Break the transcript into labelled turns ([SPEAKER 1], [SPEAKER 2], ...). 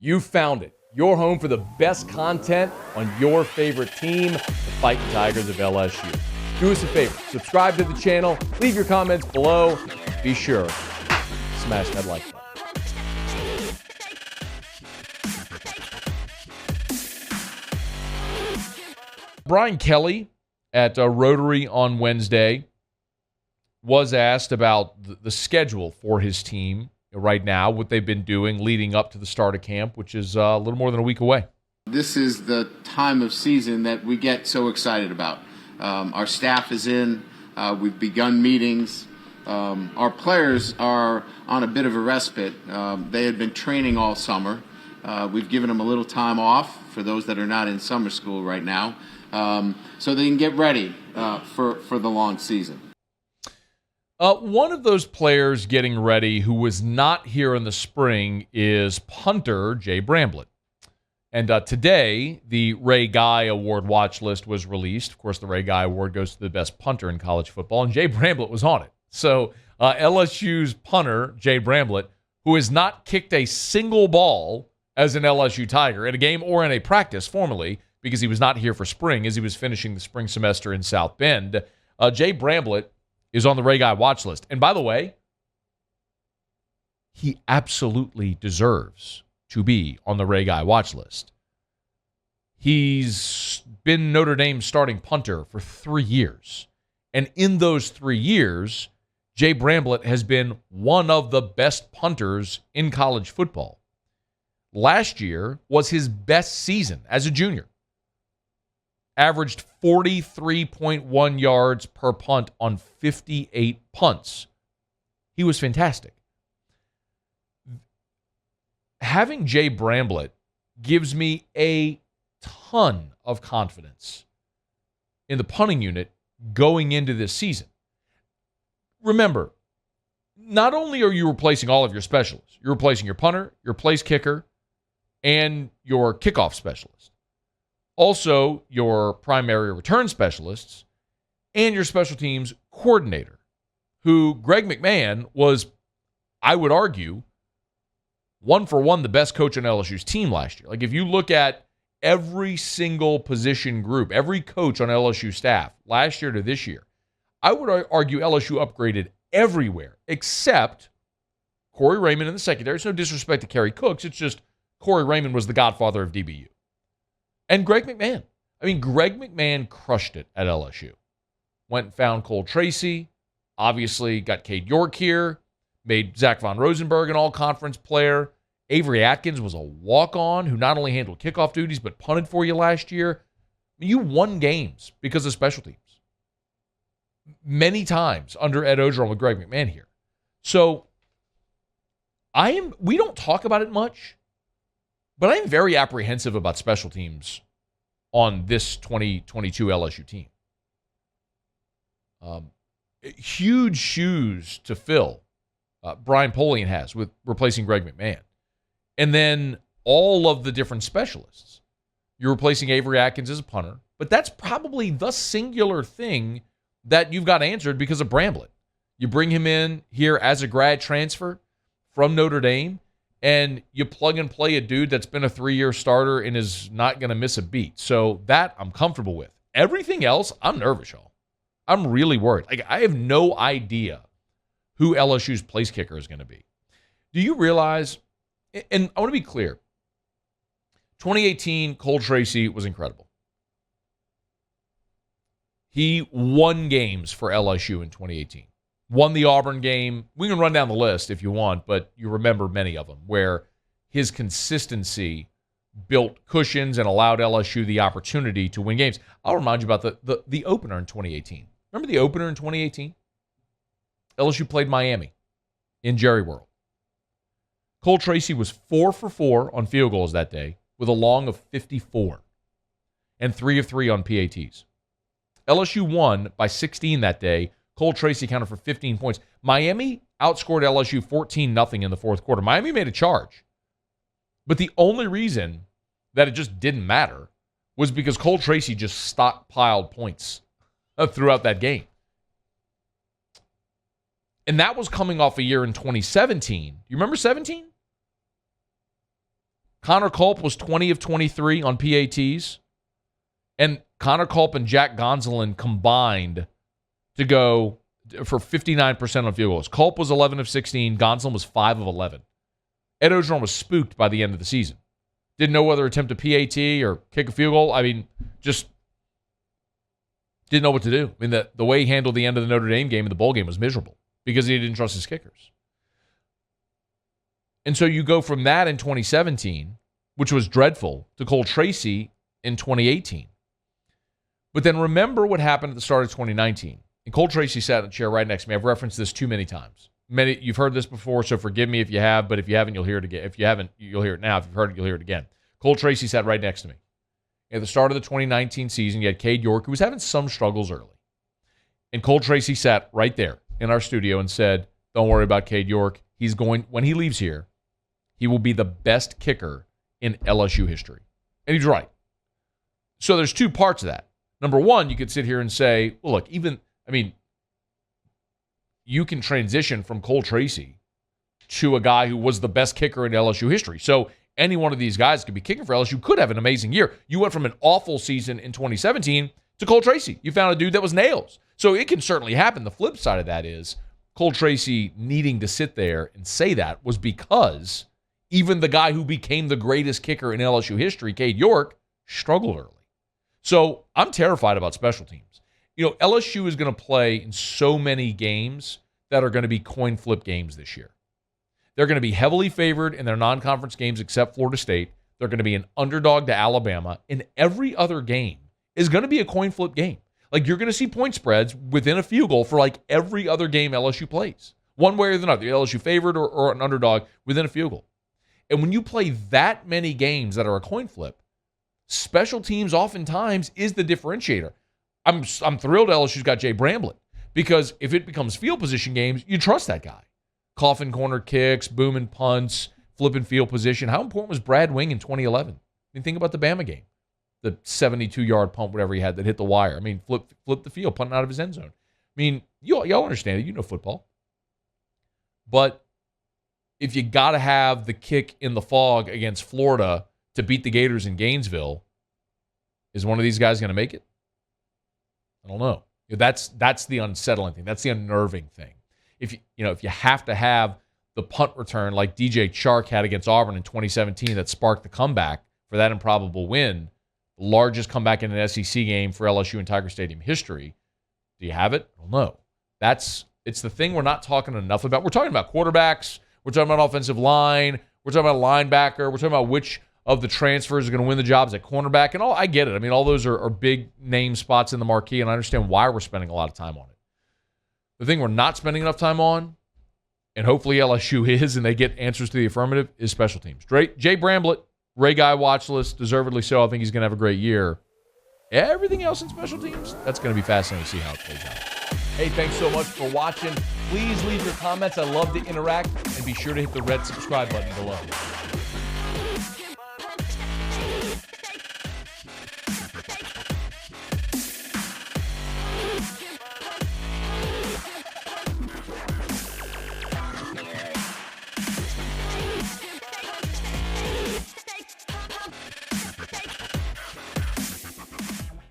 [SPEAKER 1] You found it. Your home for the best content on your favorite team, the Fighting Tigers of LSU. Do us a favor. Subscribe to the channel. Leave your comments below. Be sure to smash that like button. Brian Kelly at Rotary on Wednesday was asked about the schedule for his team right now, what they've been doing leading up to the start of camp, which is a little more than a week away.
[SPEAKER 2] This is the time of season that we get so excited about. Our staff is in. We've begun meetings. Our players are on a bit of a respite. They had been training all summer. We've given them a little time off for those that are not in summer school right now, so they can get ready for the long season.
[SPEAKER 1] One of those players getting ready who was not here in the spring is Punter Jay Bramblet. And today, the Ray Guy Award watch list was released. Of course, the Ray Guy Award goes to the best punter in college football, and Jay Bramblett was on it. So LSU's punter, Jay Bramblett, who has not kicked a single ball as an LSU Tiger in a game or in a practice formally, because he was not here for spring as he was finishing the spring semester in South Bend. Jay Bramblett is on the Ray Guy watch list. And by the way, he absolutely deserves to be on the Ray Guy watch list. He's been Notre Dame's starting punter for 3 years. And in those 3 years, Jay Bramblett has been one of the best punters in college football. Last year was his best season as a junior. Averaged 43.1 yards per punt on 58 punts. He was fantastic. Having Jay Bramblett gives me a ton of confidence in the punting unit going into this season. Remember, not only are you replacing all of your specialists, you're replacing your punter, your place kicker, and your kickoff specialist. Also, your primary return specialists and your special teams coordinator, who Greg McMahon was, I would argue, one for one the best coach on LSU's team last year. Like, if you look at every single position group, every coach on LSU staff last year to this year, I would argue LSU upgraded everywhere except Corey Raymond in the secondary. It's no disrespect to Kerry Cooks. It's just Corey Raymond was the godfather of DBU. And Greg McMahon. I mean, Greg McMahon crushed it at LSU. Went and found Cole Tracy. Obviously got Cade York here. Made Zach Von Rosenberg an all-conference player. Avery Atkins was a walk-on who not only handled kickoff duties but punted for you last year. I mean, you won games because of special teams. Many times under Ed Ogeron with Greg McMahon here. So we don't talk about it much, but I'm very apprehensive about special teams on this 2022 LSU team. Huge shoes to fill Brian Polian has with replacing Greg McMahon. And then all of the different specialists. You're replacing Avery Atkins as a punter, but that's probably the singular thing that you've got answered because of Bramblett. You bring him in here as a grad transfer from Notre Dame, and you plug and play a dude that's been a 3-year starter and is not going to miss a beat. So that I'm comfortable with. Everything else, I'm nervous, y'all. I'm really worried. Like, I have no idea who LSU's place kicker is going to be. Do you realize, and I want to be clear, 2018, Cole Tracy was incredible. He won games for LSU in 2018. Won the Auburn game. We can run down the list if you want, but you remember many of them where his consistency built cushions and allowed LSU the opportunity to win games. I'll remind you about the opener in 2018. Remember the opener in 2018? LSU played Miami in Jerry World. Cole Tracy was 4 for 4 on field goals that day with a long of 54 and 3 of 3 on PATs. LSU won by 16 that day. Cole Tracy counted for 15 points. Miami outscored LSU 14-0 in the fourth quarter. Miami made a charge. But the only reason that it just didn't matter was because Cole Tracy just stockpiled points throughout that game. And that was coming off a year in 2017. You remember 17? Connor Culp was 20 of 23 on PATs. And Connor Culp and Jack Gonsolin combined to go for 59% on field goals. Culp was 11 of 16. Gonsolin was 5 of 11. Ed Ogeron was spooked by the end of the season. Didn't know whether to attempt a PAT or kick a field goal. I mean, just didn't know what to do. I mean, the way he handled the end of the Notre Dame game and the bowl game was miserable because he didn't trust his kickers. And so you go from that in 2017, which was dreadful, to Cole Tracy in 2018. But then remember what happened at the start of 2019. And Cole Tracy sat in the chair right next to me. I've referenced this too many times. You've heard this before, so forgive me if you have, but if you haven't, you'll hear it again. If you haven't, you'll hear it now. If you've heard it, you'll hear it again. Cole Tracy sat right next to me. At the start of the 2019 season, you had Cade York, who was having some struggles early. And Cole Tracy sat right there in our studio and said, don't worry about Cade York. When he leaves here, he will be the best kicker in LSU history. And he's right. So there's two parts of that. Number one, you could sit here and say, well, look, you can transition from Cole Tracy to a guy who was the best kicker in LSU history. So any one of these guys could be kicking for LSU, could have an amazing year. You went from an awful season in 2017 to Cole Tracy. You found a dude that was nails. So it can certainly happen. The flip side of that is Cole Tracy needing to sit there and say that was because even the guy who became the greatest kicker in LSU history, Cade York, struggled early. So I'm terrified about special teams. LSU is going to play in so many games that are going to be coin flip games this year. They're going to be heavily favored in their non-conference games except Florida State. They're going to be an underdog to Alabama. And every other game is going to be a coin flip game. Like, you're going to see point spreads within a field goal for like every other game LSU plays. One way or the other, LSU favored or an underdog within a field goal. And when you play that many games that are a coin flip, special teams oftentimes is the differentiator. I'm thrilled LSU's got Jay Bramblett because if it becomes field position games, you trust that guy. Coffin corner kicks, booming punts, flipping field position. How important was Brad Wing in 2011? I mean, think about the Bama game. The 72-yard pump, whatever he had, that hit the wire. I mean, flip the field, punting out of his end zone. I mean, y'all understand it. You know football. But if you got to have the kick in the fog against Florida to beat the Gators in Gainesville, is one of these guys going to make it? I don't know. That's the unsettling thing. That's the unnerving thing. If you have to have the punt return like DJ Chark had against Auburn in 2017 that sparked the comeback for that improbable win, the largest comeback in an SEC game for LSU in Tiger Stadium history, do you have it? I don't know. It's the thing we're not talking enough about. We're talking about quarterbacks. We're talking about offensive line. We're talking about linebacker. We're talking about which of the transfers are going to win the jobs at cornerback. And I get it. I mean, all those are big name spots in the marquee, and I understand why we're spending a lot of time on it. The thing we're not spending enough time on, and hopefully LSU is, and they get answers to the affirmative, is special teams. Jay Bramblett, Ray Guy watch list, deservedly so. I think he's going to have a great year. Everything else in special teams, that's going to be fascinating to see how it plays out. Hey, thanks so much for watching. Please leave your comments. I love to interact, and be sure to hit the red subscribe button below.